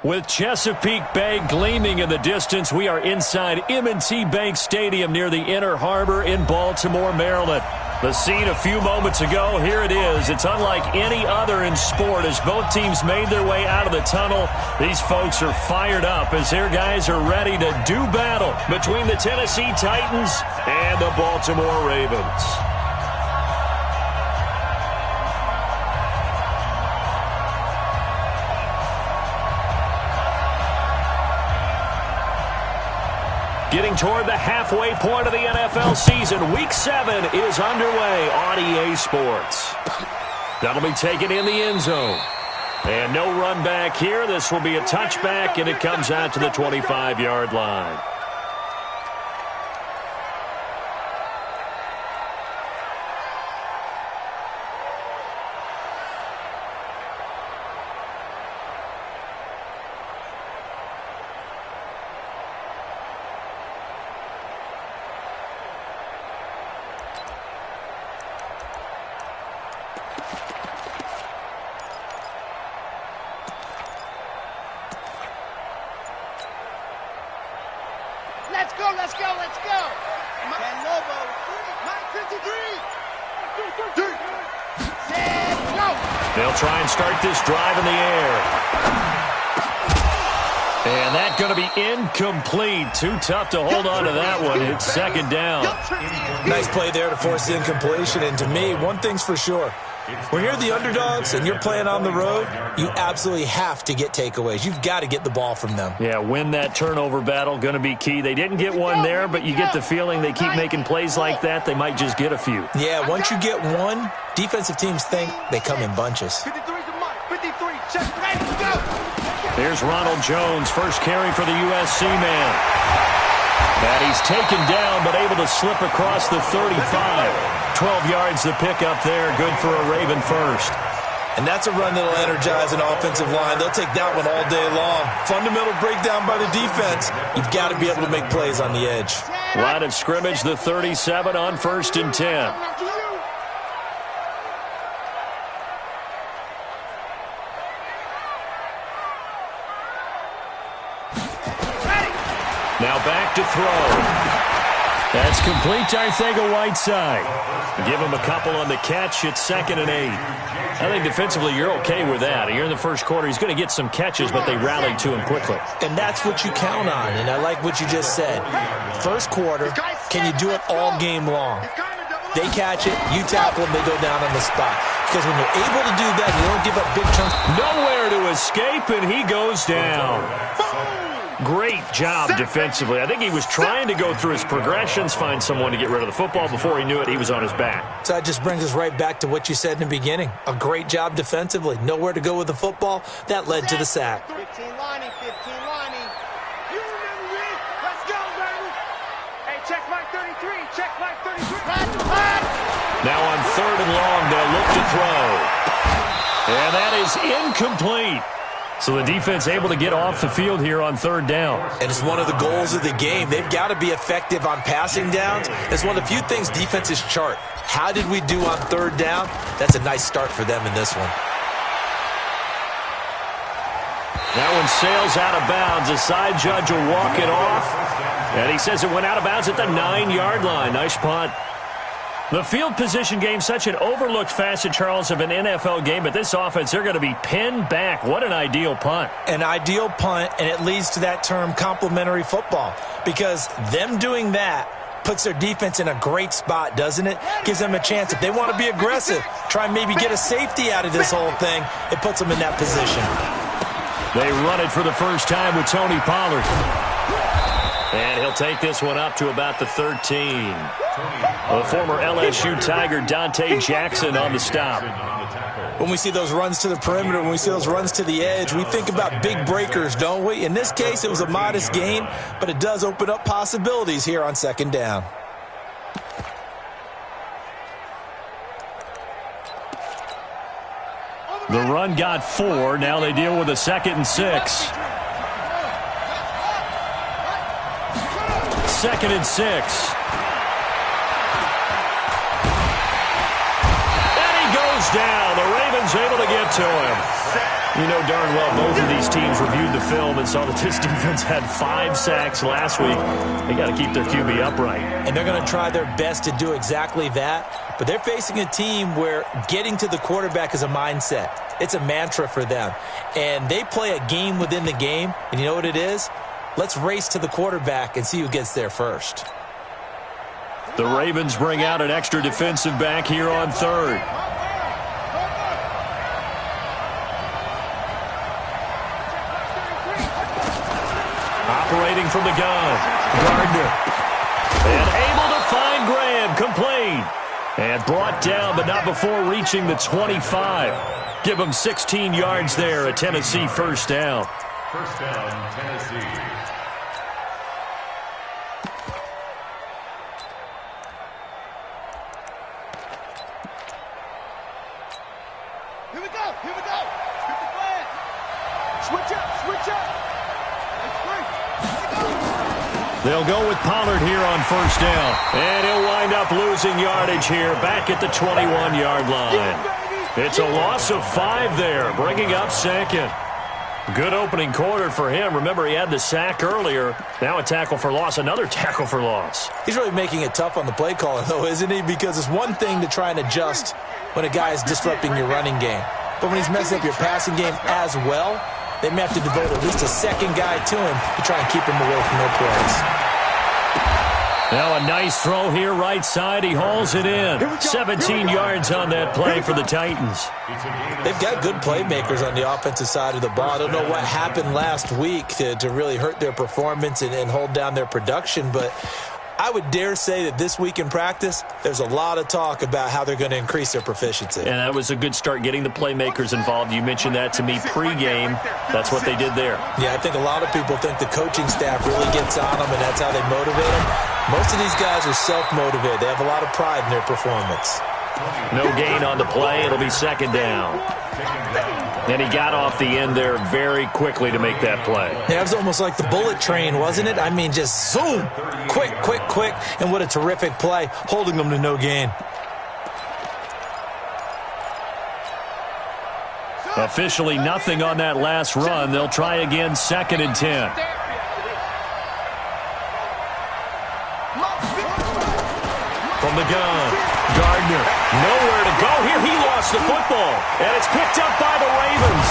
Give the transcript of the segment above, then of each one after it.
With Chesapeake Bay gleaming in the distance, we are inside M&T Bank Stadium near the Inner Harbor in Baltimore, Maryland. The scene a few moments ago, here it is. It's unlike any other in sport as both teams made their way out of the tunnel. These folks are fired up as their guys are ready to do battle between the Tennessee Titans and the Baltimore Ravens. Getting toward the halfway point of the NFL season, Week 7 is underway on EA Sports. That'll be taken in the end zone. And no run back here. This will be a touchback, and it comes out to the 25-yard line. Let's go. They'll try and start this drive in the air. And that's going to be incomplete. Too tough to hold on to that one. It's second down. Nice play there to force the incompletion. And to me, one thing's for sure. When you're the underdogs and you're playing on the road, you absolutely have to get takeaways. You've got to get the ball from them. Yeah, win that turnover battle, going to be key. They didn't get one there, but you get the feeling they keep making plays like that, they might just get a few. Yeah, once you get one, defensive teams think they come in bunches. 53's a mark. 53, check, ready, go. Here's Ronald Jones, first carry for the USC man. And he's taken down, but able to slip across the 35. 12 yards to pick up there. Good for a Raven first. And that's a run that'll energize an offensive line. They'll take that one all day long. Fundamental breakdown by the defense. You've got to be able to make plays on the edge. Line of scrimmage, the 37 on 1st and 10. Now back to throw. That's complete to Arcega-Whiteside. Give him a couple on the catch. It's 2nd and 8. I think defensively you're okay with that. Here in the first quarter, he's going to get some catches, but they rallied to him quickly. And that's what you count on, and I like what you just said. First quarter, can you do it all game long? They catch it, you tackle them, they go down on the spot. Because when you're able to do that, you don't give up big chunks. Nowhere to escape, and he goes down. Great job defensively. I think he was trying to go through his progressions, find someone to get rid of the football. Before he knew it, he was on his back. So that just brings us right back to what you said in the beginning. A great job defensively. Nowhere to go with the football. That led to the sack. 15 lining. You remember me? Let's go, baby. Hey, check my 33. Check my 33. Now on 3rd and long, they'll look to throw. And that is incomplete. So the defense able to get off the field here on 3rd down. And it's one of the goals of the game. They've got to be effective on passing downs. It's one of the few things defenses chart. How did we do on 3rd down? That's a nice start for them in this one. That one sails out of bounds. The side judge will walk it off. And he says it went out of bounds at the 9-yard line. Nice punt. The field position game, such an overlooked facet, Charles, of an NFL game. But this offense, they're going to be pinned back. What an ideal punt. An ideal punt, and it leads to that term complementary football. Because them doing that puts their defense in a great spot, doesn't it? Gives them a chance. If they want to be aggressive, try and maybe get a safety out of this whole thing, it puts them in that position. They run it for the first time with Tony Pollard. And he'll take this one up to about the 13. The former LSU Tiger Dante Jackson on the stop. When we see those runs to the perimeter, when we see those runs to the edge, we think about big breakers, don't we? In this case, it was a modest gain, but it does open up possibilities here on 2nd down. The run got 4. Now they deal with a 2nd and 6. 2nd and 6. And he goes down. The Ravens able to get to him. You know darn well both of these teams reviewed the film and saw that this defense had 5 sacks last week. They got to keep their QB upright. And they're going to try their best to do exactly that. But they're facing a team where getting to the quarterback is a mindset. It's a mantra for them. And they play a game within the game. And you know what it is? Let's race to the quarterback and see who gets there first. The Ravens bring out an extra defensive back here on third. Operating from the gun, Gardner. And able to find Graham, complete. And brought down, but not before reaching the 25. Give him 16 yards there, a Tennessee first down. First down, Tennessee. Here we go. Get the flag. Switch up. They'll go with Pollard here on first down. And he'll wind up losing yardage here back at the 21-yard line. It's a loss of 5 there, bringing up second. Good opening quarter for him. Remember, he had the sack earlier. Now a tackle for loss, another tackle for loss. He's really making it tough on the play caller, though, isn't he? Because it's one thing to try and adjust when a guy is disrupting your running game. But when he's messing up your passing game as well, they may have to devote at least a second guy to him to try and keep him away from no plays. Now a nice throw here right side. He hauls it in. 17 yards on that play for the Titans. They've got good playmakers on the offensive side of the ball. I don't know what happened last week to really hurt their performance and hold down their production, but I would dare say that this week in practice, there's a lot of talk about how they're going to increase their proficiency. And that was a good start, getting the playmakers involved. You mentioned that to me pregame. That's what they did there. Yeah, I think a lot of people think the coaching staff really gets on them, and that's how they motivate them. Most of these guys are self-motivated. They have a lot of pride in their performance. No gain on the play. It'll be second down. And he got off the end there very quickly to make that play. Yeah, it was almost like the bullet train, wasn't it? I mean, just zoom, quick, and what a terrific play, holding them to no gain. Officially nothing on that last run. They'll try again, 2nd and 10. From the gun, Gardner, nowhere to go here. He lost the football, and it's picked up by the Ravens.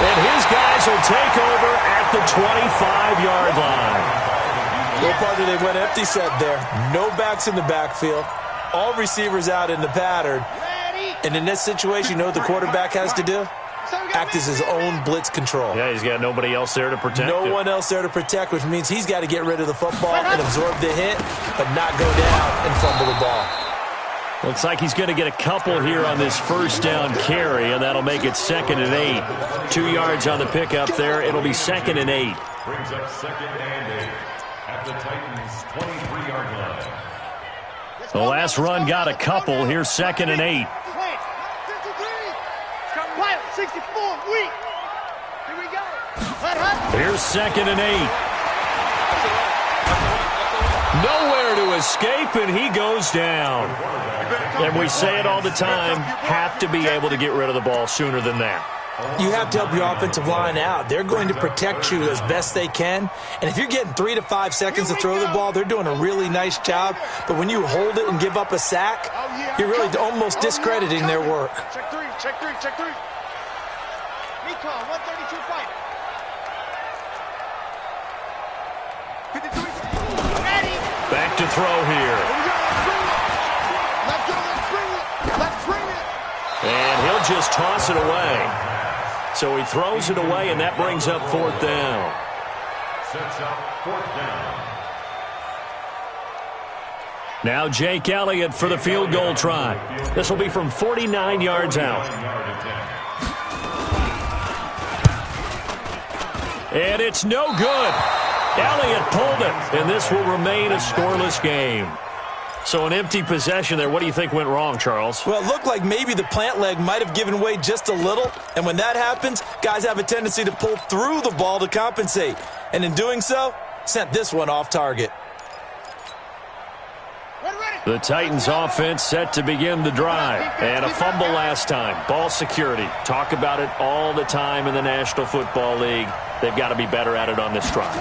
And his guys will take over at the 25-yard line. Little partner, they went empty set there. No backs in the backfield. All receivers out in the pattern. And in this situation, you know what the quarterback has to do? Act as his own blitz control. Yeah, he's got nobody else there to protect him. No one else there to protect, which means he's got to get rid of the football and absorb the hit, but not go down and fumble the ball. Looks like he's going to get a couple here on this first down carry, and that'll make it 2nd and 8. 2 yards on the pickup there. It'll be 2nd and 8. Brings up 2nd and 8 at the Titans' 23-yard line. The last run got a couple. Here's 2nd and 8. 64, weak. Here we go. Here's 2nd and 8. Nowhere to escape, and he goes down. And we say it all the time, have to be able to get rid of the ball sooner than that. You have to help your offensive line out. They're going to protect you as best they can. And if you're getting 3 to 5 seconds to throw the ball, they're doing a really nice job. But when you hold it and give up a sack, you're really almost discrediting their work. Check three. Recon, 132 fight. 53. Ready. Back to throw here. Let's bring it. And he'll just toss it away. So he throws it away, and that brings up 4th down. Sets up 4th down. Now Jake Elliott for the field goal try. This will be from 49 yards out. And it's no good. Elliott pulled it, and this will remain a scoreless game. So an empty possession there. What do you think went wrong, Charles? Well, it looked like maybe the plant leg might have given way just a little. And when that happens, guys have a tendency to pull through the ball to compensate. And in doing so, sent this one off target. Ready. The Titans offense set to begin the drive. And a fumble last time. Ball security. Talk about it all the time in the National Football League. They've got to be better at it on this drive.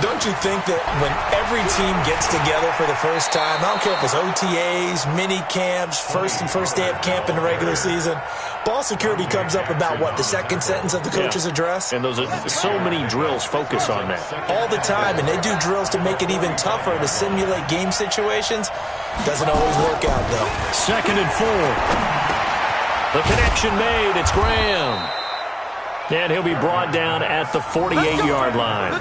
Don't you think that when every team gets together for the first time, I don't care if it's OTAs, mini camps, first day of camp in the regular season, ball security comes up about, what, the second sentence of the coach's address? And those are so many drills focus on that. All the time, and they do drills to make it even tougher to simulate game situations. Doesn't always work out, though. 2nd and 4. The connection made. It's Graham. And he'll be brought down at the 48-yard line.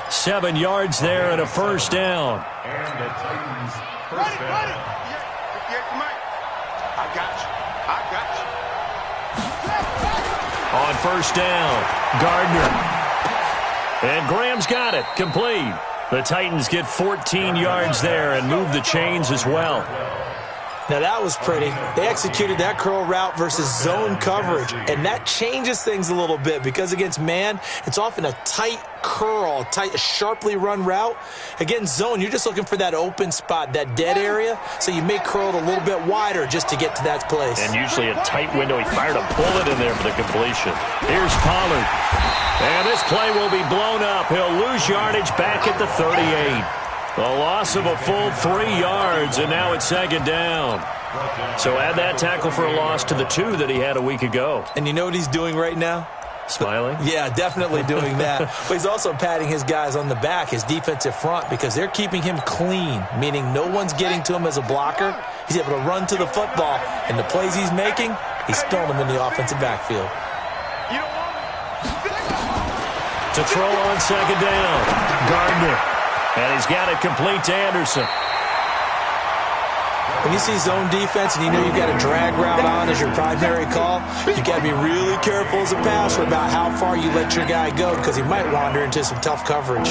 7 yards there and a first down. And the Titans first down. Yeah, come on. I got you. On first down, Gardner. And Graham's got it. Complete. The Titans get 14 yards there and move the chains as well. Now, that was pretty. They executed that curl route versus zone coverage, and that changes things a little bit because against man, it's often a tight curl, sharply run route. Against zone, you're just looking for that open spot, that dead area, so you may curl it a little bit wider just to get to that place. And usually a tight window. He fired a bullet in there for the completion. Here's Pollard. And this play will be blown up. He'll lose yardage back at the 38. A loss of a full 3 yards, and now it's 2nd down. So add that tackle for a loss to the 2 that he had a week ago. And you know what he's doing right now? Smiling? Yeah, definitely doing that. But he's also patting his guys on the back, his defensive front, because they're keeping him clean, meaning no one's getting to him as a blocker. He's able to run to the football, and the plays he's making, he's throwing them in the offensive backfield. To throw on 2nd down, Gardner. And he's got it complete to Anderson. When you see zone defense and you know you've got a drag route on as your primary call, you got to be really careful as a passer about how far you let your guy go because he might wander into some tough coverage.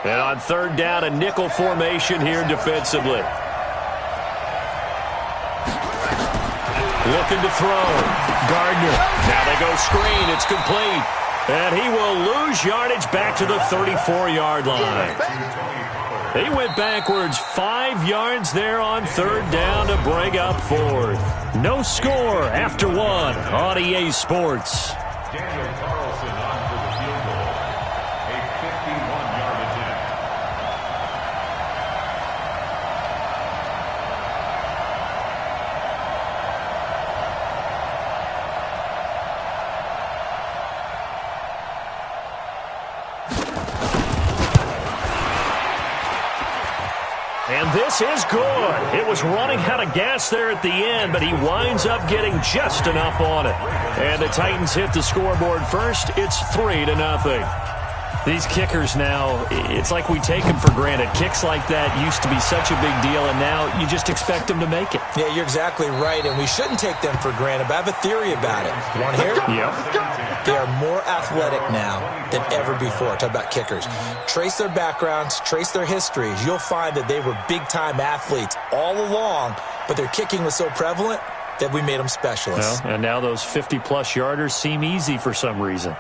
And on 3rd down, a nickel formation here defensively. Looking to throw. Gardner. Now they go screen. It's complete. And he will lose yardage back to the 34-yard line. He went backwards 5 yards there on 3rd down to bring up 4th. No score after 1 on EA Sports. Daniel Carlson on for the field goal. A 51-yard attempt. And this is good. It was running out of gas there at the end, but he winds up getting just enough on it. And the Titans hit the scoreboard first. It's 3-0. These kickers now, it's like we take them for granted. Kicks like that used to be such a big deal, and now you just expect them to make it. Yeah, you're exactly right, and we shouldn't take them for granted, but I have a theory about it. You want to hear it? Yeah. They are more athletic now than ever before. Talk about kickers. Trace their backgrounds, trace their histories. You'll find that they were big-time athletes all along, but their kicking was so prevalent that we made them specialists. Well, and now those 50-plus yarders seem easy for some reason.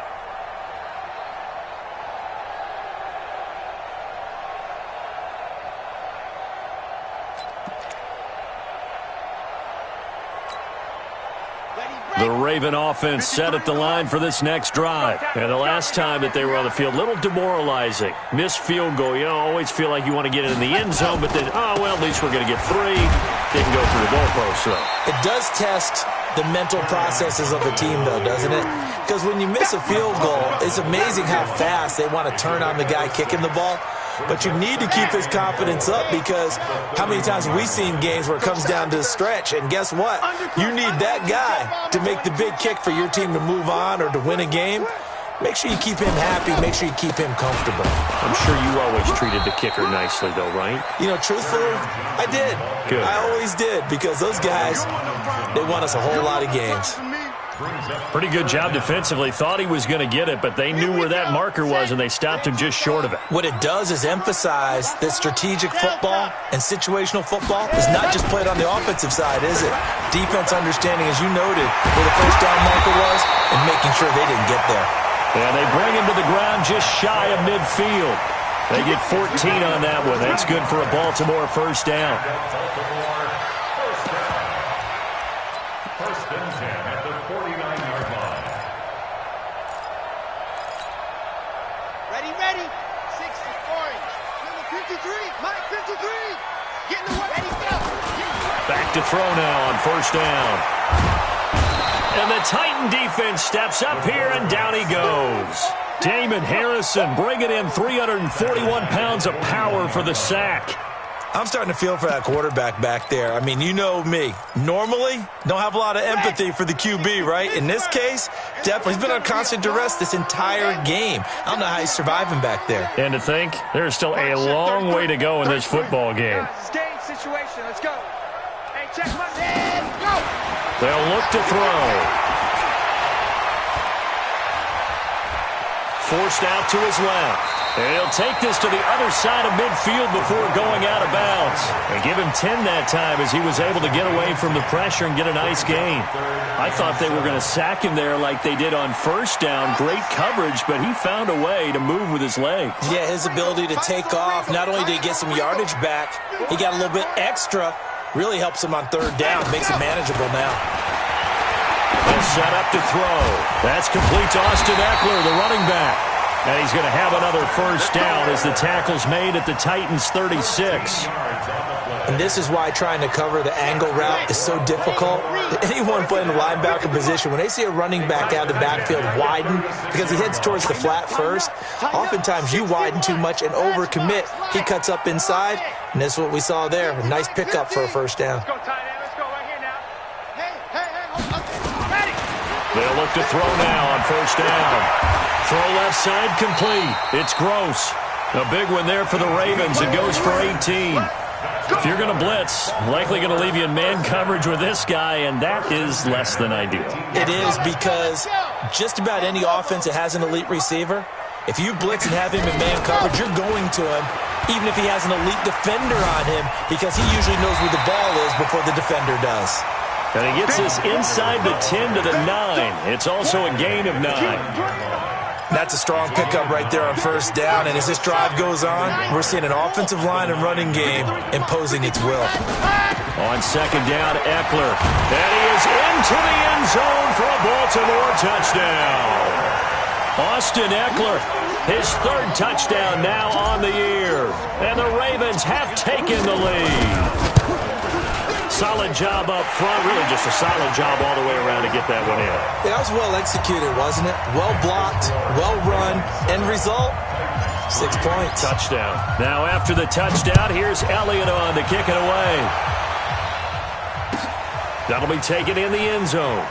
The Raven offense set at the line for this next drive. And the last time that they were on the field, a little demoralizing. Missed field goal. You always feel like you want to get it in the end zone, but then, oh, well, at least we're going to get 3. Didn't go through the goalpost, though. It does test the mental processes of the team, though, doesn't it? Because when you miss a field goal, it's amazing how fast they want to turn on the guy kicking the ball. But you need to keep his confidence up because how many times have we seen games where it comes down to the stretch, and guess what? You need that guy to make the big kick for your team to move on or to win a game. Make sure you keep him happy. Make sure you keep him comfortable. I'm sure you always treated the kicker nicely, though, right? You know, truthfully, I did. Good. I always did because those guys, they won us a whole lot of games. Pretty good job defensively. Thought he was going to get it, but they knew where that marker was, and they stopped him just short of it. What it does is emphasize that strategic football and situational football is not just played on the offensive side, is it? Defense understanding, as you noted, where the first down marker was and making sure they didn't get there. And they bring him to the ground just shy of midfield. They get 14 on that one. That's good for a Baltimore first down. First and 10 at the 49-yard line. Ready. 60, orange. Number 53, Mike 53. Getting the ready, go. Back to throw now on first down. And the Titan defense steps up here, and down he goes. Damon Harrison bringing in 341 pounds of power for the sack. I'm starting to feel for that quarterback back there. I mean, you know me. Normally, don't have a lot of empathy for the QB, right? In this case, definitely. He's been on constant duress this entire game. I don't know how he's surviving back there. And to think, there's still a long way to go in this football game. Game situation. Let's go. Hey, check my head. Go. They'll look to throw. Forced out to his left. And he'll take this to the other side of midfield before going out of bounds. They give him 10 that time as he was able to get away from the pressure and get a nice gain. I thought they were going to sack him there like they did on first down. Great coverage, but he found a way to move with his legs. Yeah, his ability to take off, not only did he get some yardage back, he got a little bit extra. Really helps him on third down, makes it manageable now. They'll set up to throw. That's complete to Austin Eckler, the running back. And he's going to have another first down as the tackle's made at the Titans' 36. And this is why trying to cover the angle route is so difficult. Anyone playing the linebacker position, when they see a running back out of the backfield widen, because he heads towards the flat first, oftentimes you widen too much and overcommit. He cuts up inside, and that's what we saw there. A nice pickup for a first down. Let's go, tight end. Let's go right here now. Hey, ready. They'll look to throw now on first down. Throw left side complete. It's Gross. A big one there for the Ravens. It goes for 18. If you're going to blitz, likely going to leave you in man coverage with this guy, and that is less than ideal. It is, because just about any offense that has an elite receiver, if you blitz and have him in man coverage, you're going to him, even if he has an elite defender on him, because he usually knows where the ball is before the defender does. And he gets this inside the 10 to the 9. It's also a gain of 9. That's a strong pickup right there on first down, and as this drive goes on, we're seeing an offensive line and running game imposing its will. On second down, Eckler. And he is into the end zone for a Baltimore touchdown. Austin Eckler, his third touchdown now on the year. And the Ravens have taken the lead. Solid job up front. Really just a solid job all the way around to get that one in. That was well executed, wasn't it? Well blocked, well run. End result, 6 points. Touchdown. Now after the touchdown, here's Elliott on to kick it away. That'll be taken in the end zone.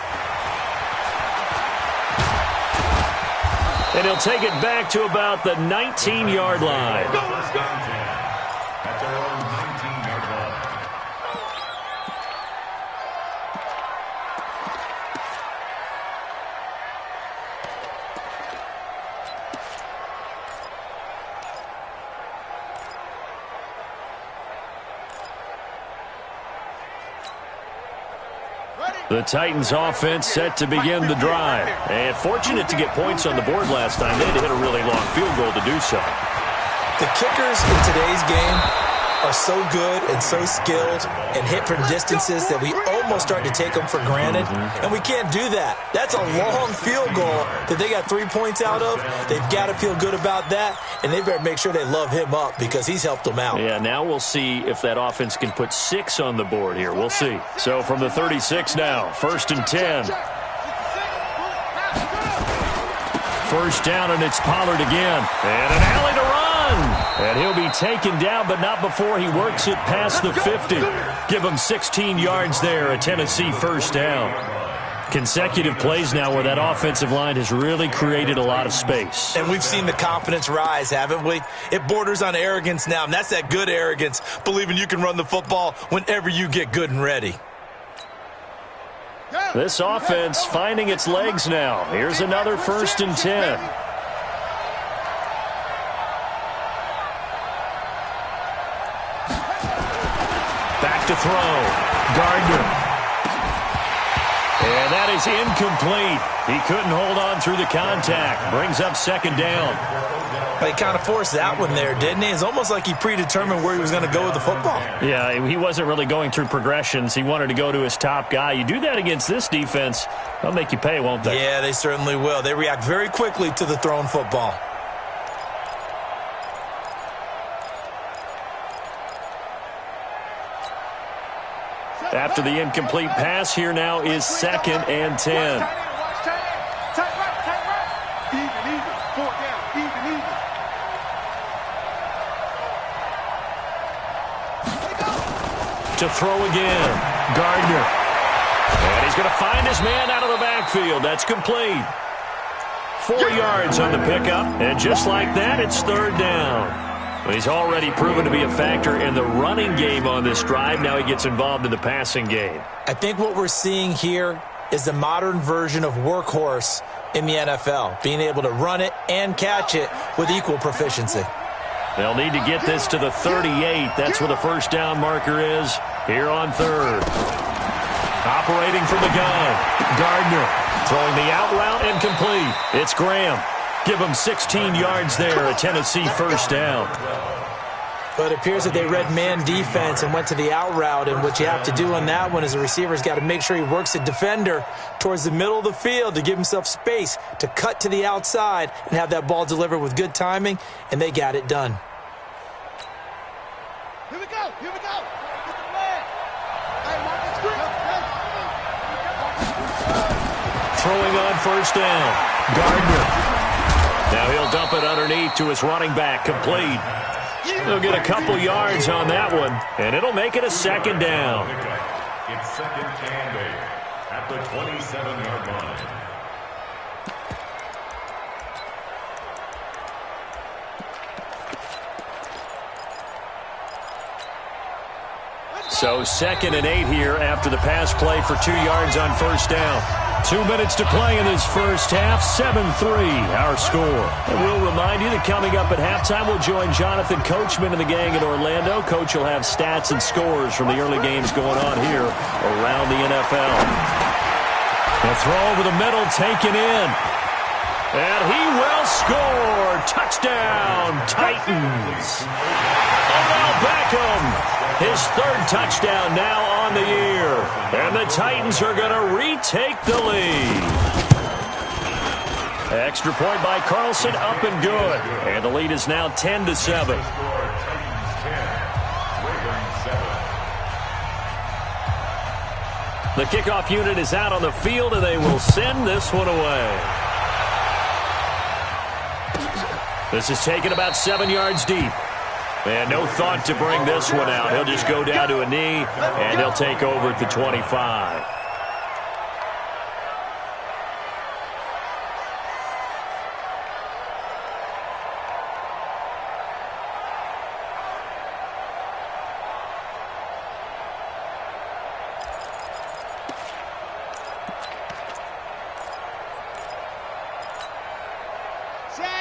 And he'll take it back to about the 19-yard line. At their own 19-yard line. The Titans offense set to begin the drive. And fortunate to get points on the board last time. They had to hit a really long field goal to do so. The kickers in today's game are so good and so skilled and hit from distances that we almost start to take them for granted. And we can't do that. That's a long field goal that they got 3 points out of. They've got to feel good about that, and they better make sure they love him up because he's helped them out. Yeah, now we'll see if that offense can put 6 on the board here. We'll see. So from the 36 now, 1st and 10. First down, and it's Pollard again. And an alley to run. And he'll be taken down, but not before he works it past the 50. Give him 16 yards there, a Tennessee first down. Consecutive plays now where that offensive line has really created a lot of space. And we've seen the confidence rise, haven't we? It borders on arrogance now, and that's that good arrogance, believing you can run the football whenever you get good and ready. This offense finding its legs now. Here's another 1st and 10. Back to throw. Gardner. And that is incomplete. He couldn't hold on through the contact. Brings up second down. He kind of forced that one there, didn't he? It's almost like he predetermined where he was going to go with the football. Yeah, he wasn't really going through progressions. He wanted to go to his top guy. You do that against this defense, they'll make you pay, won't they? Yeah, they certainly will. They react very quickly to the thrown football. After the incomplete pass, here now is 2nd and 10. Tight right. Even. 4th down. Even. To throw again. Gardner. And he's going to find his man out of the backfield. That's complete. 4 yards on the pickup. And just like that, it's 3rd down. Well, he's already proven to be a factor in the running game on this drive. Now he gets involved in the passing game. I think what we're seeing here is the modern version of workhorse in the NFL, being able to run it and catch it with equal proficiency. They'll need to get this to the 38. That's where the first down marker is here on 3rd. Operating from the gun. Gardner throwing the out route incomplete. It's Graham. Give him 16 yards there, a Tennessee first down. But it appears that they read man defense and went to the out route, and what you have to do on that one is the receiver's got to make sure he works the defender towards the middle of the field to give himself space to cut to the outside and have that ball delivered with good timing, and they got it done. Here we go. Throwing on first down. Gardner. Now he'll dump it underneath to his running back, complete. He'll get a couple yards on that one, and it'll make it a 2nd down. It's 2nd and 8 at the 27-yard line. So 2nd and 8 here after the pass play for 2 yards on first down. 2 minutes to play in this first half. 7-3 our score. And we'll remind you that coming up at halftime, we'll join Jonathan Coachman and the gang in Orlando. Coach will have stats and scores from the early games going on here around the NFL. A throw over the middle taken in. And he will score. Touchdown, Titans. Odell Beckham. His 3rd touchdown now on the year. And the Titans are going to retake the lead. Extra point by Carlson, up and good. And the lead is now 10-7. The kickoff unit is out on the field, and they will send this one away. This is taken about 7 yards deep. And no thought to bring this one out. He'll just go down to a knee, and he'll take over at the 25.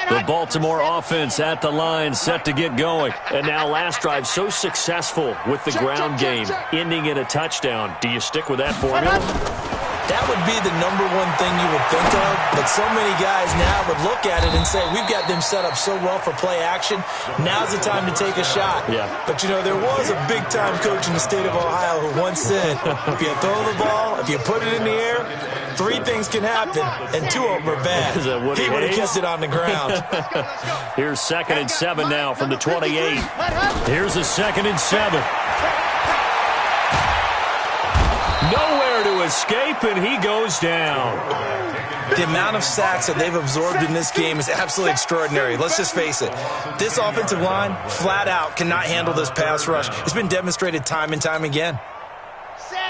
The Baltimore offense at the line, set to get going. And now last drive so successful with the ground game, ending in a touchdown. Do you stick with that formula? That would be the number one thing you would think of, but so many guys now would look at it and say, we've got them set up so well for play action, now's the time to take a shot. Yeah. But, you know, there was a big-time coach in the state of Ohio who once said, if you throw the ball, if you put it in the air, 3 things can happen, and 2 of them are bad. He would have kissed it on the ground. Here's 2nd and 7 now from the 28. Here's a 2nd and 7. Nowhere to escape, and he goes down. The amount of sacks that they've absorbed in this game is absolutely extraordinary. Let's just face it. This offensive line, flat out, cannot handle this pass rush. It's been demonstrated time and time again.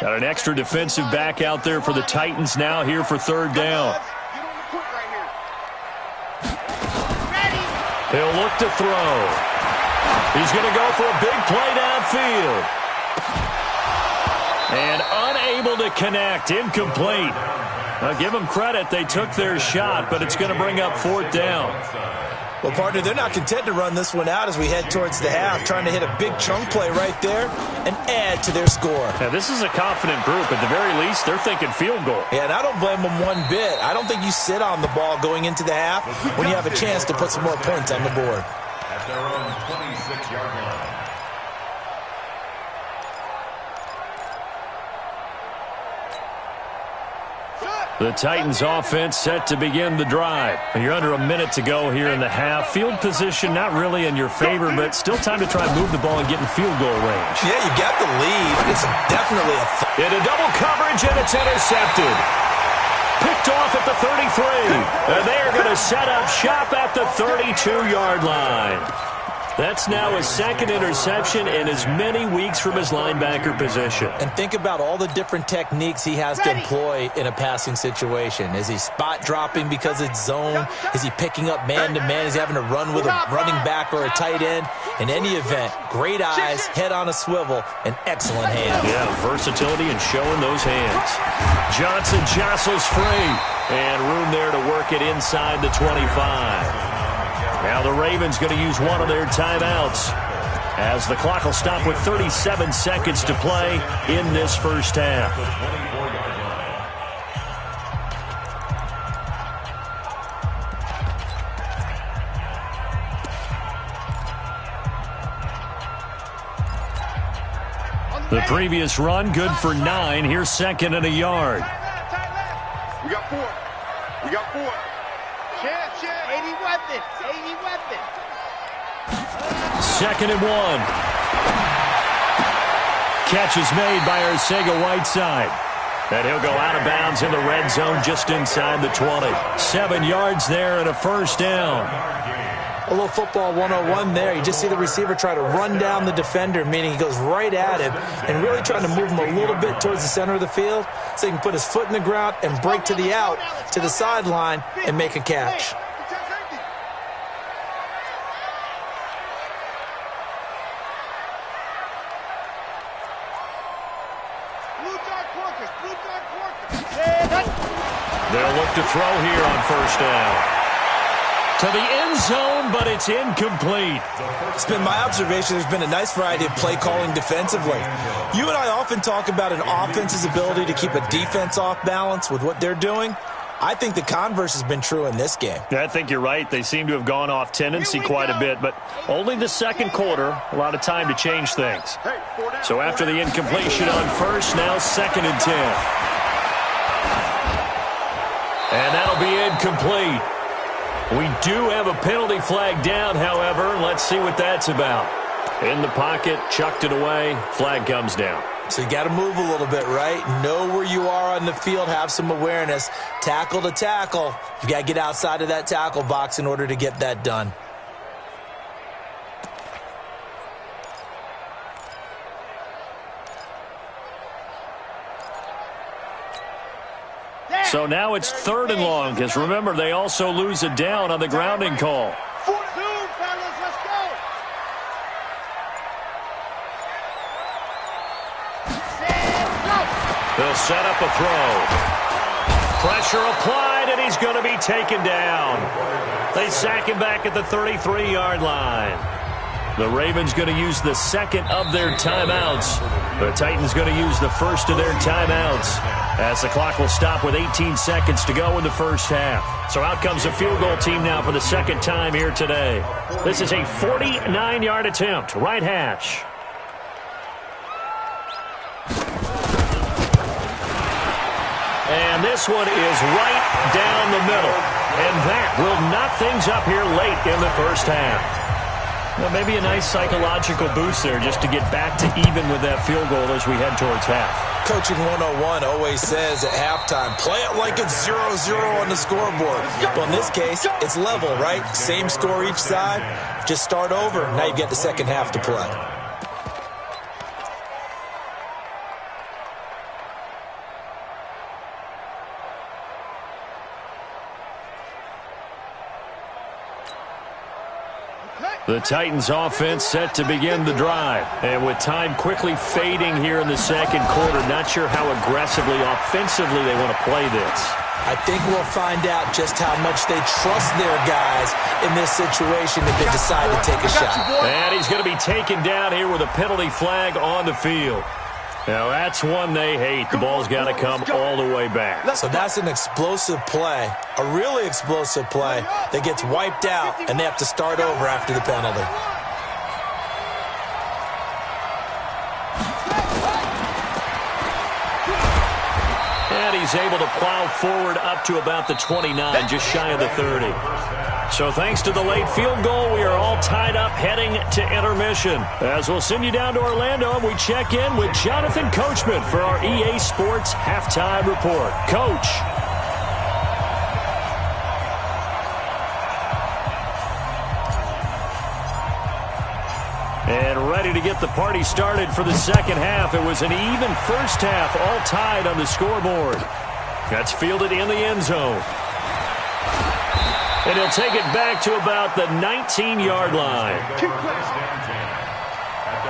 Got an extra defensive back out there for the Titans now here for 3rd down. He'll look to throw. He's going to go for a big play downfield. And unable to connect, incomplete. Now give them credit, they took their shot, but it's going to bring up 4th down. Well, partner, they're not content to run this one out as we head towards the half, trying to hit a big chunk play right there and add to their score. Now, this is a confident group. At the very least, they're thinking field goal. Yeah, and I don't blame them one bit. I don't think you sit on the ball going into the half when you have a chance to put some more points on the board. At their own 26-yard line. The Titans offense set to begin the drive. And you're under a minute to go here in the half. Field position not really in your favor, but still time to try and move the ball and get in field goal range. Yeah, you got the lead. It's definitely into double coverage, and it's intercepted. Picked off at the 33. And they are going to set up shop at the 32-yard line. That's now his second interception in as many weeks from his linebacker position. And think about all the different techniques he has to employ in a passing situation. Is he spot dropping because it's zone? Is he picking up man-to-man? Is he having to run with a running back or a tight end? In any event, great eyes, head on a swivel, and excellent hands. Yeah, versatility and showing those hands. Johnson jostles free, and room there to work it inside the 25. Now the Ravens going to use one of their timeouts as the clock will stop with 37 seconds to play in this first half. The previous run good for 9. Here's second and a yard. We got 4. We got 4. Chance, 80 weapons. 80 weapons. Second and 1. Catch is made by Arcega-Whiteside. And he'll go out of bounds in the red zone just inside the 20. 7 yards there and a first down. A little football 101 there. You just see the receiver try to run down the defender, meaning he goes right at him and really trying to move him a little bit towards the center of the field so he can put his foot in the ground and break to the out, to the sideline, and make a catch. They'll look to throw here on first down. To the end zone, but it's incomplete. It's been my observation there's been a nice variety of play calling defensively. You and I often talk about an offense's ability to keep a defense off balance with what they're doing. I think the converse has been true in this game. Yeah, I think you're right. They seem to have gone off tendency quite a bit, but only the second quarter, a lot of time to change things. So after the incompletion on first, now second and 10. And that'll be incomplete. We do have a penalty flag down, however. Let's see what that's about. In the pocket, chucked it away, flag comes down. So you got to move a little bit, right? Know where you are on the field, have some awareness. Tackle to tackle. You got to get outside of that tackle box in order to get that done. So now it's third and long, because remember, they also lose it down on the grounding call. 4-2, fellas, let's go. They'll set up a throw. Pressure applied, and he's going to be taken down. They sack him back at the 33-yard line. The Ravens going to use the second of their timeouts. The Titans going to use the first of their timeouts as the clock will stop with 18 seconds to go in the first half. So out comes a field goal team now for the second time here today. This is a 49-yard attempt, right hash. And this one is right down the middle. And that will knock things up here late in the first half. Well, maybe a nice psychological boost there just to get back to even with that field goal as we head towards half. Coaching 101 always says at halftime, play it like it's 0-0 on the scoreboard. Well, in this case, it's level, right? Same score each side. Just start over. Now you get the second half to play. The Titans offense set to begin the drive. And with time quickly fading here in the second quarter, not sure how aggressively, offensively they want to play this. I think we'll find out just how much they trust their guys in this situation if they decide to take a shot. And he's going to be taken down here with a penalty flag on the field. Now, that's one they hate. The ball's got to come all the way back. So that's an explosive play, a really explosive play that gets wiped out, and they have to start over after the penalty. And he's able to plow forward up to about the 29, just shy of the 30. So thanks to the late field goal, we are all tied up heading to intermission. As we'll send you down to Orlando, and we check in with Jonathan Coachman for our EA Sports Halftime Report. Coach. And ready to get the party started for the second half. It was an even first half, all tied on the scoreboard. That's fielded in the end zone. And he'll take it back to about the 19-yard line. At their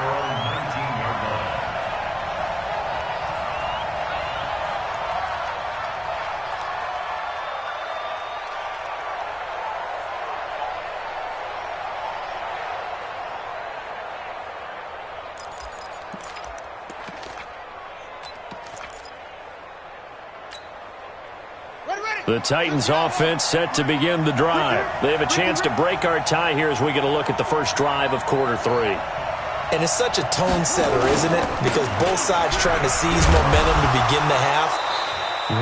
own 19-yard line. The Titans offense set to begin the drive. They have a chance to break our tie here as we get a look at the first drive of quarter 3. And it's such a tone setter, isn't it? Because both sides trying to seize momentum to begin the half.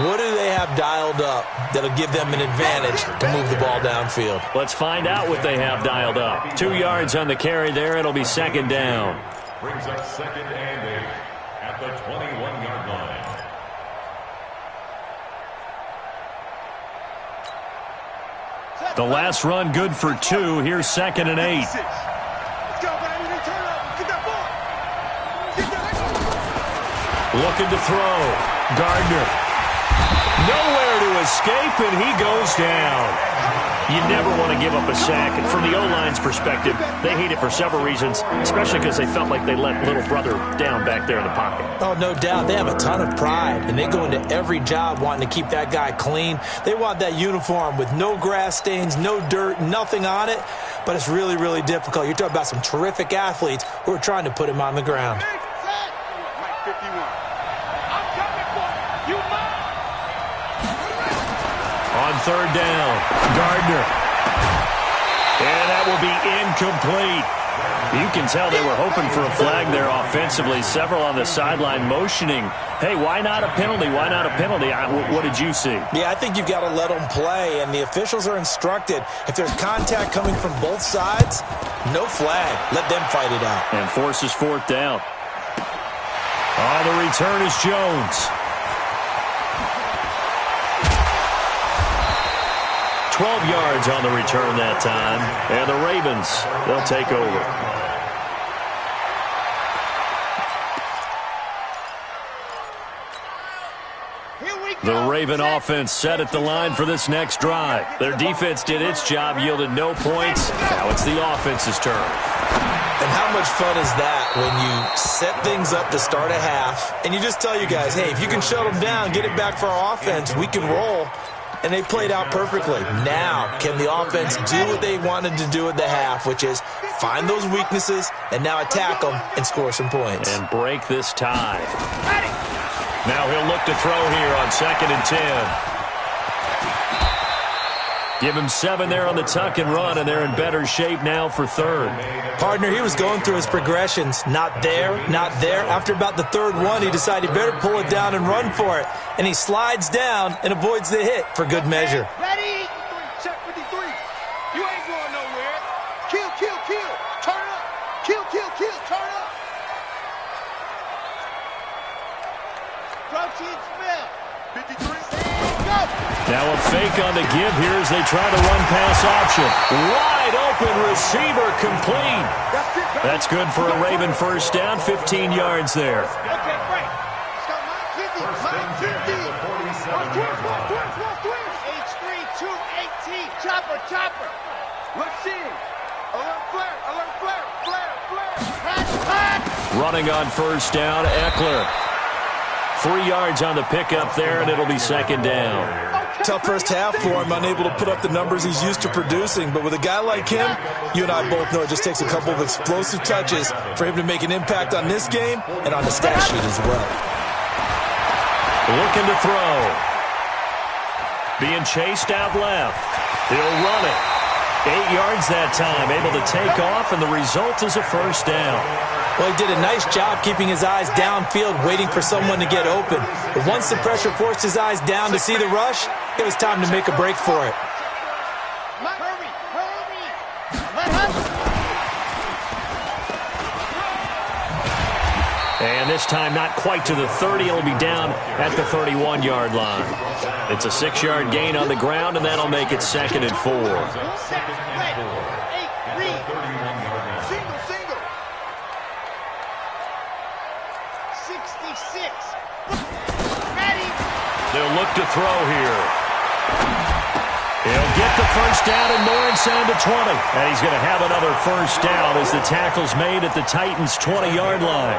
What do they have dialed up that'll give them an advantage to move the ball downfield? Let's find out what they have dialed up. 2 yards on the carry there. It'll be second down. Brings up second and 8 at the 21-yard line. The last run good for 2. Here's second and 8. Let's go, baby. Turn up. Get that ball. Get that. Looking to throw. Gardner. Nowhere to escape, and he goes down. You never want to give up a sack. And from the O-line's perspective, they hate it for several reasons, especially because they felt like they let little brother down back there in the pocket. Oh, no doubt. They have a ton of pride, and they go into every job wanting to keep that guy clean. They want that uniform with no grass stains, no dirt, nothing on it, but it's really, really difficult. You're talking about some terrific athletes who are trying to put him on the ground. Mike 51. I'm coming for you. You mine. On third down, Gardner. And that will be incomplete. You can tell they were hoping for a flag there offensively. Several on the sideline motioning, hey, why not a penalty? Why not a penalty? What did you see? Yeah, I think you've got to let them play, and the officials are instructed. If there's contact coming from both sides, no flag. Let them fight it out. And forces fourth down. On the return is Jones. 12 yards on the return that time. And the Ravens, they'll take over. The Raven offense set at the line for this next drive. Their defense did its job, yielded no points. Now it's the offense's turn. And how much fun is that when you set things up to start a half, and you just tell you guys, hey, if you can shut them down, get it back for our offense, we can roll. And they played out perfectly. Now, can the offense do what they wanted to do at the half, which is find those weaknesses and now attack them and score some points. And break this tie. Now he'll look to throw here on 2nd and 10. Give him 7 there on the tuck and run, and they're in better shape now for 3rd. Partner, he was going through his progressions. Not there, not there. After about the 3rd one, he decided he better pull it down and run for it. And he slides down and avoids the hit for good measure. Ready? Check 53. You ain't going nowhere. Kill, kill, kill. Turn up. Kill, kill, kill. Turn up. Protein smell. 53. Go. Now a fake on the give here as they try to run pass option. Wide open receiver complete. That's good for a Raven first down, 15 yards there. Okay, break. Mike 50. H3218. Chopper. Let's see him. Alert flare. Pass. Running on first down, Eckler. 3 yards on the pickup there, and it'll be 2nd down. Tough first half for him, unable to put up the numbers he's used to producing. But with a guy like him, you and I both know it just takes a couple of explosive touches for him to make an impact on this game and on the stat sheet as well. Looking to throw. Being chased out left. He'll run it. 8 yards that time, able to take off, and the result is a first down. Well, he did a nice job keeping his eyes downfield, waiting for someone to get open. But once the pressure forced his eyes down to see the rush, it was time to make a break for it. And this time not quite to the 30. It'll be down at the 31-yard line. It's a 6-yard gain on the ground, and that'll make it 2nd and 4. They'll look to throw here. He'll get the first down and more inside the 20. And he's going to have another first down as the tackle's made at the Titans' 20-yard line.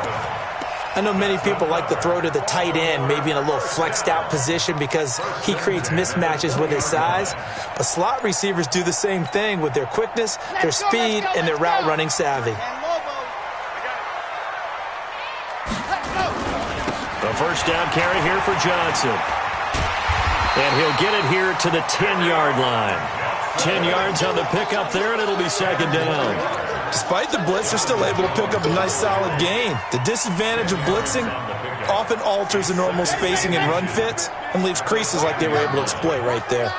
I know many people like to throw to the tight end, maybe in a little flexed out position because he creates mismatches with his size. But slot receivers do the same thing with their quickness, their speed, and their route running savvy. The first down carry here for Johnson. And he'll get it here to the 10-yard line. 10 yards on the pickup there, and it'll be 2nd down. Despite the blitz, they're still able to pick up a nice, solid gain. The disadvantage of blitzing often alters the normal spacing and run fits and leaves creases like they were able to exploit right there.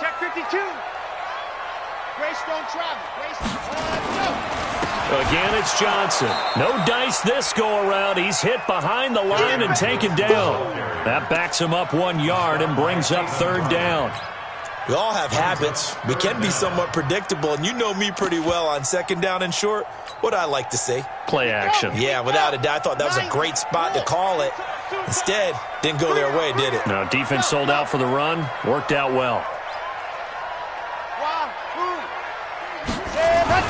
Check 52. Grace don't travel. Grace, Again, it's Johnson. No dice this go-around. He's hit behind the line and taken down. That backs him up 1 yard and brings up 3rd down. We all have habits. We can be somewhat predictable, and you know me pretty well on 2nd down and short. What I like to say? Play action. Yeah, without a doubt. I thought that was a great spot to call it. Instead, didn't go their way, did it? No, defense sold out for the run. Worked out well. 1, 2, 7.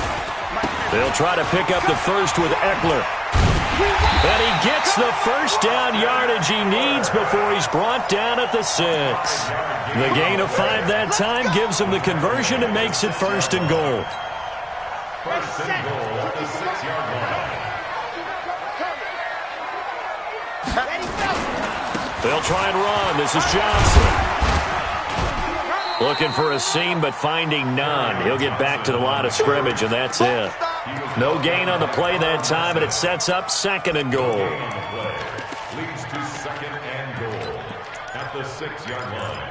They'll try to pick up the first with Eckler. And he gets the first down yardage he needs before he's brought down at the 6. The gain of 5 that time gives him the conversion and makes it 1st and goal. First and goal at the 6-yard line. They'll try and run. This is Johnson. Looking for a seam, but finding none. He'll get back to the line of scrimmage, and that's it. No gain on the play that time, and it sets up 2nd and goal. Leads to 2nd and goal at the 6-yard line.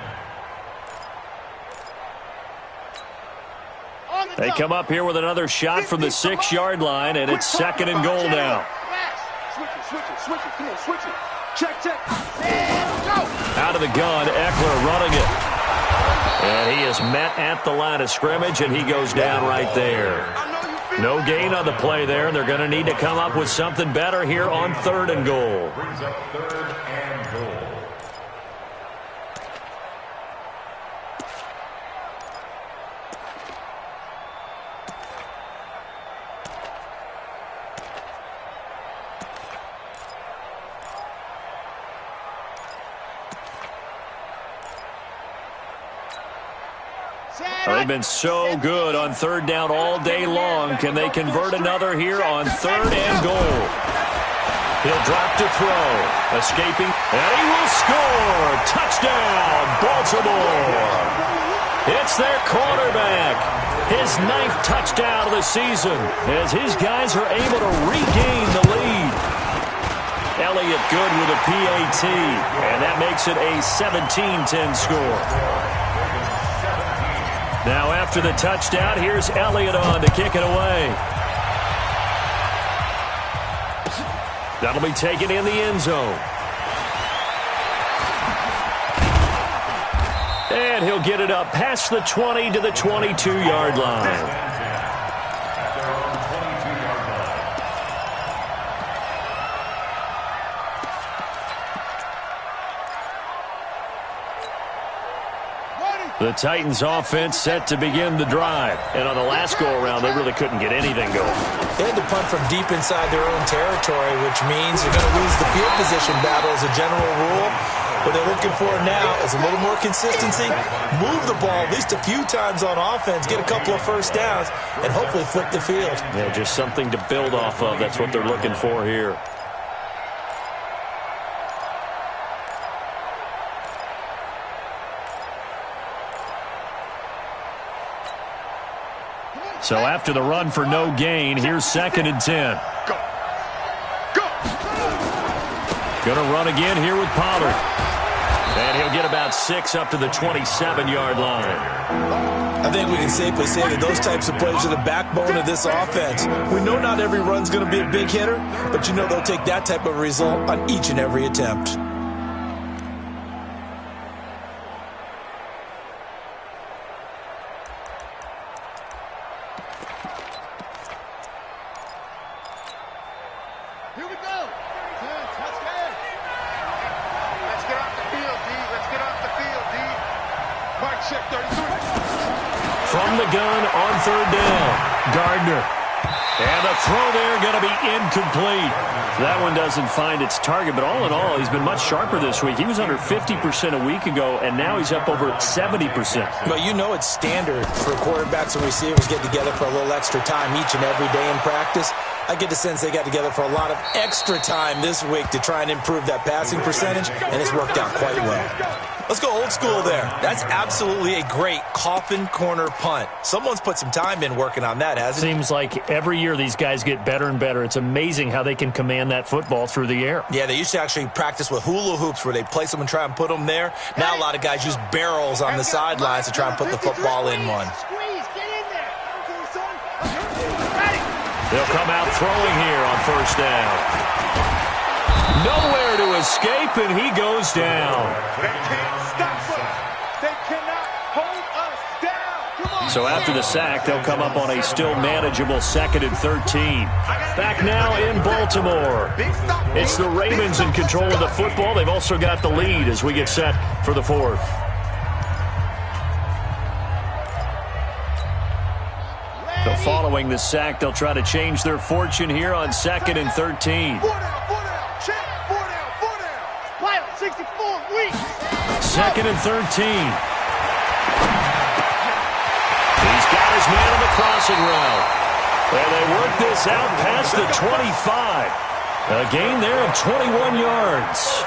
They come up here with another shot from the 6-yard line, and it's 2nd and goal now. Switch it. Come on, switch it. Check. And go. Out of the gun, Eckler running it. And he is met at the line of scrimmage, and he goes down right there. No gain on the play there, and they're going to need to come up with something better here on 3rd and goal. Brings up 3rd and goal. They've been so good on 3rd down all day long. Can they convert another here on 3rd and goal? He'll drop to throw. Escaping, and he will score. Touchdown, Baltimore. It's their quarterback. His 9th touchdown of the season as his guys are able to regain the lead. Elliott good with a PAT, and that makes it a 17-10 score. Now after the touchdown, here's Elliott on to kick it away. That'll be taken in the end zone. And he'll get it up past the 20 to the 22-yard line. The Titans offense set to begin the drive. And on the last go-around, they really couldn't get anything going. They had to punt from deep inside their own territory, which means you're going to lose the field position battle as a general rule. What they're looking for now is a little more consistency, move the ball at least a few times on offense, get a couple of first downs, and hopefully flip the field. Yeah, just something to build off of. That's what they're looking for here. So after the run for no gain, here's 2nd and 10. Going to run again here with Pollard. And he'll get about 6 up to the 27-yard line. I think we can safely say that those types of plays are the backbone of this offense. We know not every run's going to be a big hitter, but you know they'll take that type of result on each and every attempt. Here we go. Touchdown. Let's get off the field, D. Let's get off the field, D. Mark check 33. From the gun on 3rd down, Gardner. And the throw there going to be incomplete. That one doesn't find its target, but all in all, he's been much sharper this week. He was under 50% a week ago, and now he's up over 70%. Well, you know it's standard for quarterbacks and receivers get together for a little extra time each and every day in practice. I get the sense they got together for a lot of extra time this week to try and improve that passing percentage, and it's worked out quite well. Let's go old school there. That's absolutely a great coffin corner punt. Someone's put some time in working on that, hasn't it? Seems like every year these guys get better and better. It's amazing how they can command that football through the air. Yeah, they used to actually practice with hula hoops where they place them and try and put them there. Now a lot of guys use barrels on the sidelines to try and put the football in one. Squeeze, get in there. They'll come out throwing here on 1st down. Nowhere to escape, and he goes down. They can't stop us. They cannot hold us down. Come on. So after the sack, they'll come up on a still manageable 2nd and 13. Back now in Baltimore. It's the Ravens in control of the football. They've also got the lead as we get set for the 4th. So following the sack, they'll try to change their fortune here on 2nd and 13. 4 down. Pilot 64, weak. 2nd and 13. He's got his man on the crossing route. And they work this out past the 25. A gain there of 21 yards.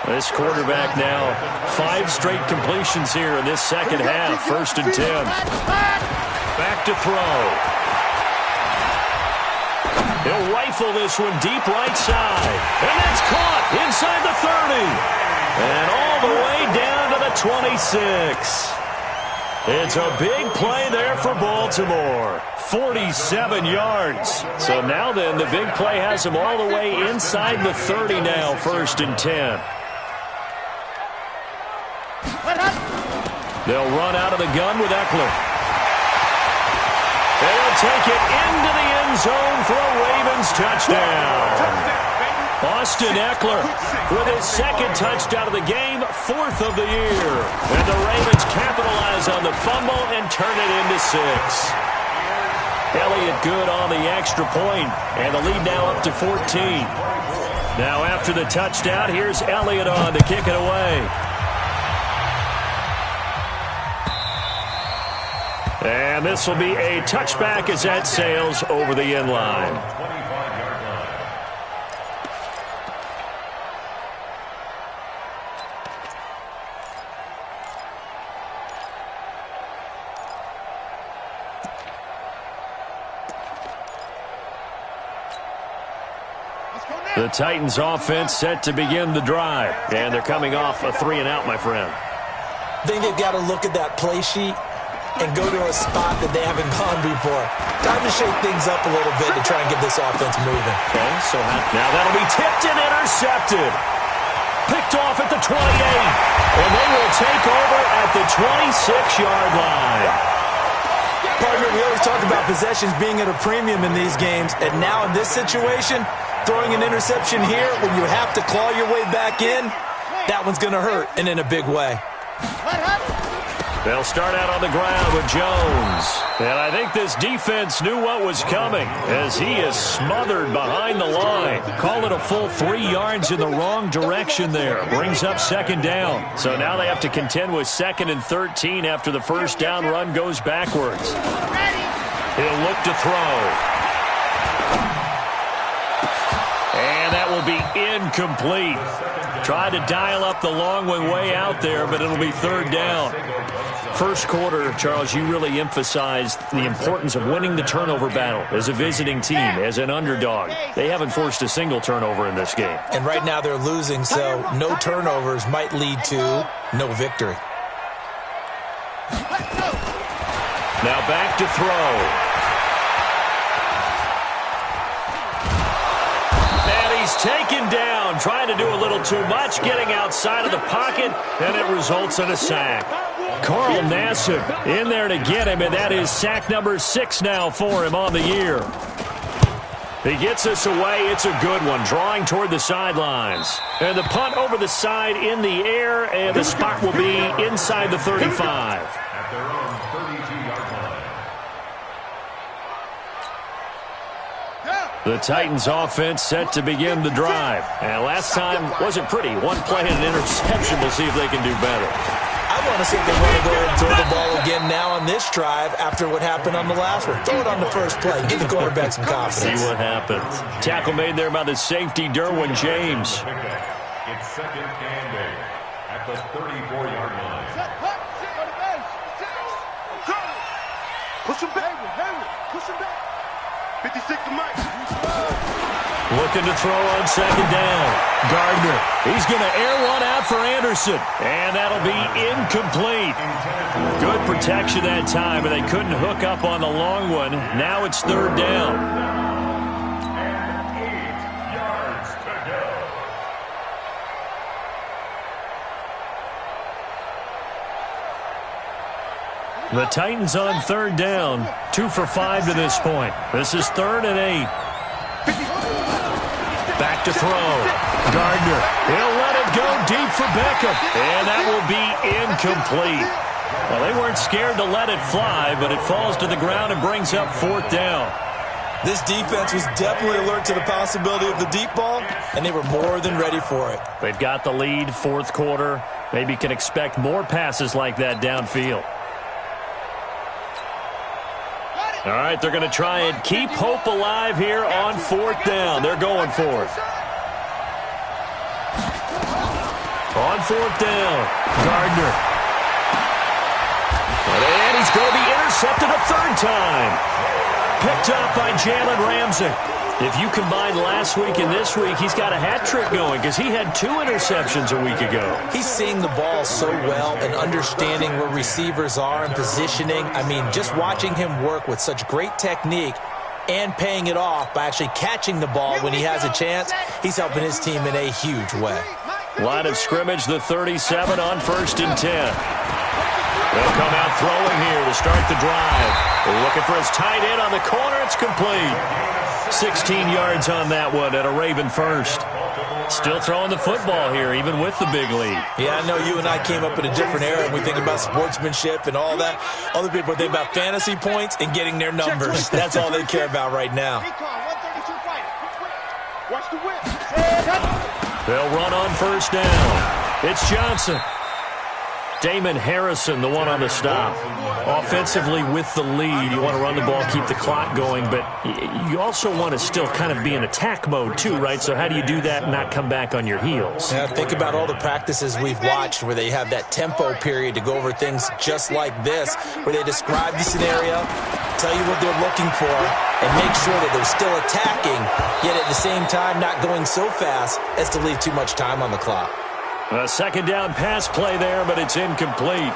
This quarterback now, 5 straight completions here in this second half. 1st and 10. Back to throw. He'll rifle this one deep right side. And that's caught inside the 30. And all the way down to the 26. It's a big play there for Baltimore. 47 yards. So now then, the big play has him all the way inside the 30 now. 1st and 10. They'll run out of the gun with Eckler. They'll take it into the end zone for a Ravens touchdown. Austin Eckler with his 2nd touchdown of the game, 4th of the year. And the Ravens capitalize on the fumble and turn it into 6. Elliott good on the extra point, and the lead now up to 14. Now after the touchdown, here's Elliott on to kick it away. And this will be a touchback as that sails over the end line. The Titans offense set to begin the drive. And they're coming off a 3-and-out, my friend. I think they've got to look at that play sheet and go to a spot that they haven't gone before. Time to shake things up a little bit to try and get this offense moving. Okay, so now that'll be tipped and intercepted. Picked off at the 28. And they will take over at the 26-yard line. Partner, we always talk about possessions being at a premium in these games, and now in this situation, throwing an interception here when you have to claw your way back in, that one's going to hurt, and in a big way. They'll start out on the ground with Jones. And I think this defense knew what was coming as he is smothered behind the line. Call it a full 3 yards in the wrong direction there. Brings up second down. So now they have to contend with 2nd and 13 after the first down run goes backwards. He'll look to throw. And that will be incomplete. Tried to dial up the long one way out there, but it'll be 3rd down. First quarter, Charles, you really emphasized the importance of winning the turnover battle as a visiting team, as an underdog. They haven't forced a single turnover in this game. And right now they're losing, so no turnovers might lead to no victory. Now back to throw. He's taken down, trying to do a little too much, getting outside of the pocket, and it results in a sack. Carl Nassib in there to get him, and that is sack number 6 now for him on the year. He gets us away. It's a good one, drawing toward the sidelines. And the punt over the side in the air, and the spot will be inside the 35. At their own 32-yard line. The Titans offense set to begin the drive. And last time wasn't pretty. One play and an interception. We'll see if they can do better. I want to see if they want to go ahead and throw the ball again now on this drive after what happened on the last one. Throw it on the first play. Give the quarterback some confidence. See what happens. Tackle made there by the safety, Derwin James. It's 2nd and 8 at the 34-yard line. Push him back. Push him back. 56 to Mike. Looking to throw on 2nd down. Gardner. He's going to air one out for Anderson. And that'll be incomplete. Good protection that time, but they couldn't hook up on the long one. Now it's 3rd down. And 8 yards to go. The Titans on 3rd down. 2 for 5 to this point. This is 3rd and 8. Back to throw. Gardner. He'll let it go deep for Beckham. And that will be incomplete. Well, they weren't scared to let it fly, but it falls to the ground and brings up 4th down. This defense was definitely alert to the possibility of the deep ball, and they were more than ready for it. They've got the lead, 4th quarter. Maybe can expect more passes like that downfield. All right, they're going to try and keep hope alive here on 4th down. They're going for it. On 4th down, Gardner. And he's going to be intercepted a 3rd time. Picked up by Jalen Ramsey. If you combine last week and this week, he's got a hat trick going because he had 2 interceptions a week ago. He's seeing the ball so well and understanding where receivers are and positioning. I mean, just watching him work with such great technique and paying it off by actually catching the ball when he has a chance, he's helping his team in a huge way. Line of scrimmage, the 37 on 1st and 10. They'll come out throwing here to start the drive. They're looking for his tight end on the corner. It's complete. 16 yards on that one at a Raven first. Still throwing the football here, even with the big lead. Yeah, I know you and I came up in a different era, and we think about sportsmanship and all that. Other people think about fantasy points and getting their numbers. That's all they care about right now. Watch the whip. They'll run on 1st down. It's Johnson. Damon Harrison, the one on the stop. Offensively with the lead, you want to run the ball, keep the clock going, but you also want to still kind of be in attack mode too, right? So how do you do that and not come back on your heels? Yeah, think about all the practices we've watched where they have that tempo period to go over things just like this, where they describe the scenario, tell you what they're looking for, and make sure that they're still attacking, yet at the same time not going so fast as to leave too much time on the clock. A 2nd down pass play there, but it's incomplete.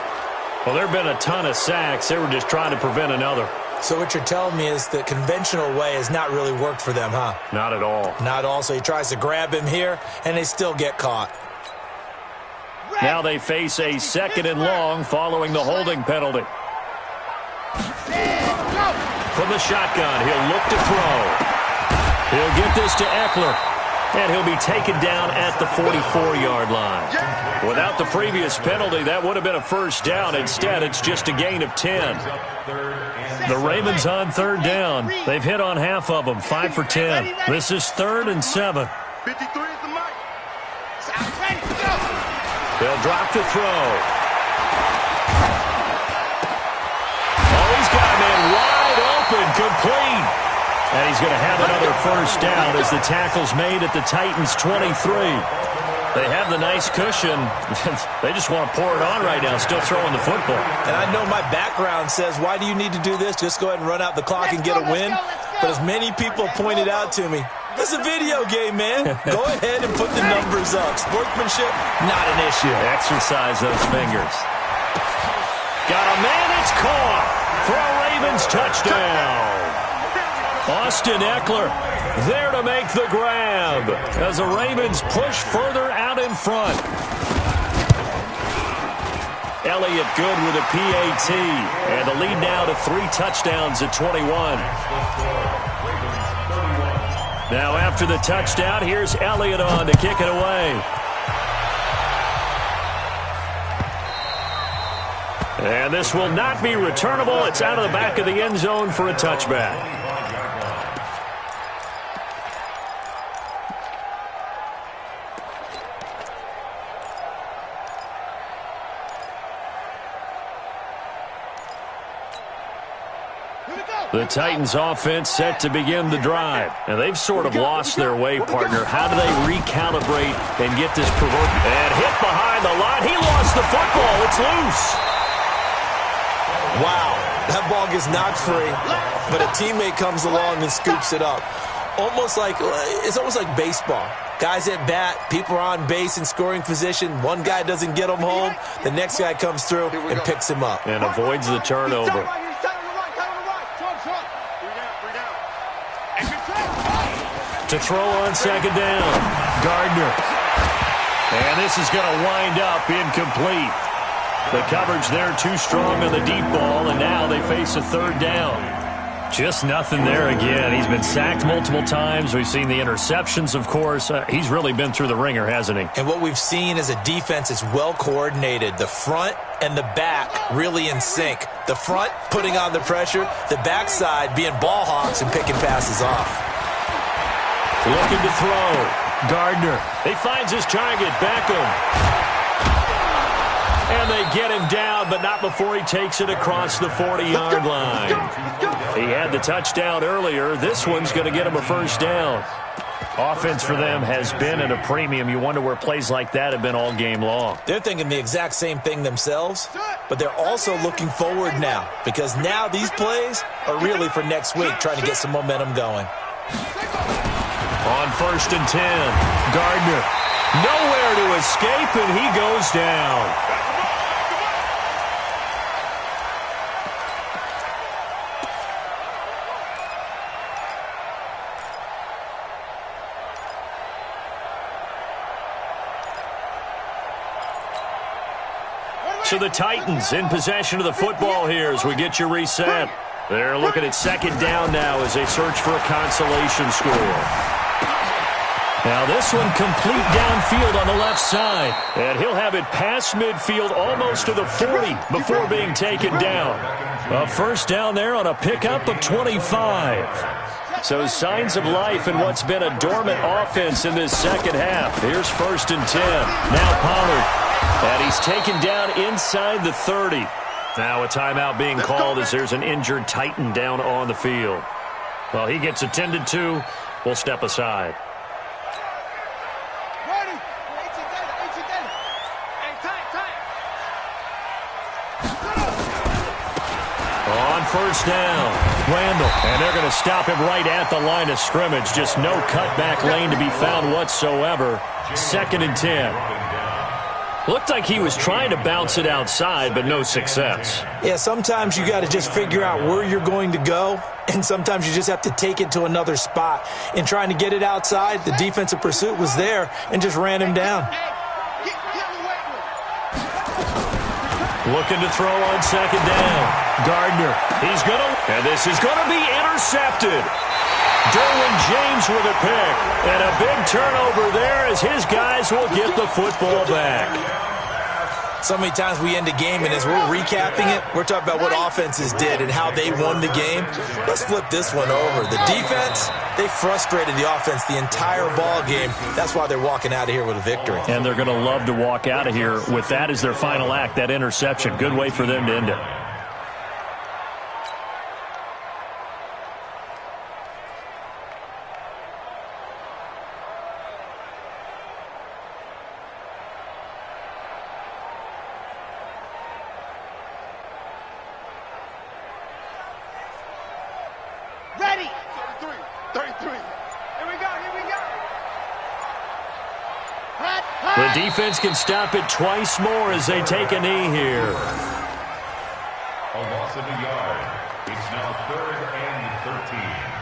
Well, there have been a ton of sacks. They were just trying to prevent another. So what you're telling me is the conventional way has not really worked for them, huh? Not at all. Not at all. So he tries to grab him here, and they still get caught. Now they face a 2nd and long following the holding penalty. From the shotgun, he'll look to throw. He'll get this to Eckler. And he'll be taken down at the 44-yard line. Without the previous penalty, that would have been a first down. Instead, it's just a gain of 10. The Ravens on third down. They've hit on half of them, 5 for 10. This is 3rd and 7. 53 is the mic. They'll drop to throw. Oh, he's got a man wide open, complete. And he's going to have another first down as the tackle's made at the Titans' 23. They have the nice cushion. They just want to pour it on right now, still throwing the football. And I know my background says, why do you need to do this? Just go ahead and run out the clock and get a win. But as many people pointed out to me, this is a video game, man. Go ahead and put the numbers up. Sportsmanship, not an issue. Exercise those fingers. Got a man, it's caught for a Ravens touchdown. Austin Eckler there to make the grab as the Ravens push further out in front. Elliott good with a PAT, and the lead now to 3 touchdowns at 21. Now after the touchdown, here's Elliott on to kick it away. And this will not be returnable. It's out of the back of the end zone for a touchback. The Titans offense set to begin the drive. And they've sort of lost their way, partner. How do they recalibrate and get this provoking? And hit behind the line. He lost the football. It's loose. Wow, that ball gets knocked free, but a teammate comes along and scoops it up. It's almost like baseball. Guys at bat, people are on base in scoring position. One guy doesn't get him home. The next guy comes through and picks him up. And avoids the turnover. To throw on second down, Gardner. And this is going to wind up incomplete. The coverage there too strong on the deep ball, and now they face a third down. Just nothing there again. He's been sacked multiple times. We've seen the interceptions, of course. He's really been through the ringer, hasn't he? And what we've seen is a defense that's well coordinated. The front and the back really in sync. The front putting on the pressure, the backside being ball hawks and picking passes off. Looking to throw. Gardner. He finds his target. Beckham. And they get him down, but not before he takes it across the 40-yard line. He had the touchdown earlier. This one's going to get him a first down. Offense for them has been at a premium. You wonder where plays like that have been all game long. They're thinking the exact same thing themselves, but they're also looking forward now, because now these plays are really for next week, trying to get some momentum going. On 1st and 10, Gardner nowhere to escape, and he goes down. So the Titans in possession of the football here as we get you reset. They're looking at second down now as they search for a consolation score. Now this one complete downfield on the left side. And he'll have it past midfield almost to the 40 before being taken down. A first down there on a pickup of 25. So signs of life in what's been a dormant offense in this second half. Here's 1st and 10. Now Pollard. And he's taken down inside the 30. Now a timeout being called as there's an injured Titan down on the field. Well, he gets attended to. We'll step aside. On 1st down, Randall. And they're going to stop him right at the line of scrimmage. Just no cutback lane to be found whatsoever. 2nd and 10. Looked like he was trying to bounce it outside, but no success. Yeah, sometimes you got to just figure out where you're going to go, and sometimes you just have to take it to another spot. In trying to get it outside, the defensive pursuit was there and just ran him down. Looking to throw on second down. Gardner. He's going to, and this is going to be intercepted. Derwin James with a pick. And a big turnover there as his guys will get the football back. So many times we end the game, and as we're recapping it, we're talking about what offenses did and how they won the game. Let's flip this one over. The defense, they frustrated the offense the entire ball game. That's why they're walking out of here with a victory. And they're going to love to walk out of here with that as their final act, that interception. Good way for them to end it. Ready. 33. Here we go. The defense can stop it twice more as they take a knee here. A loss of a yard. It's now 3rd and 13.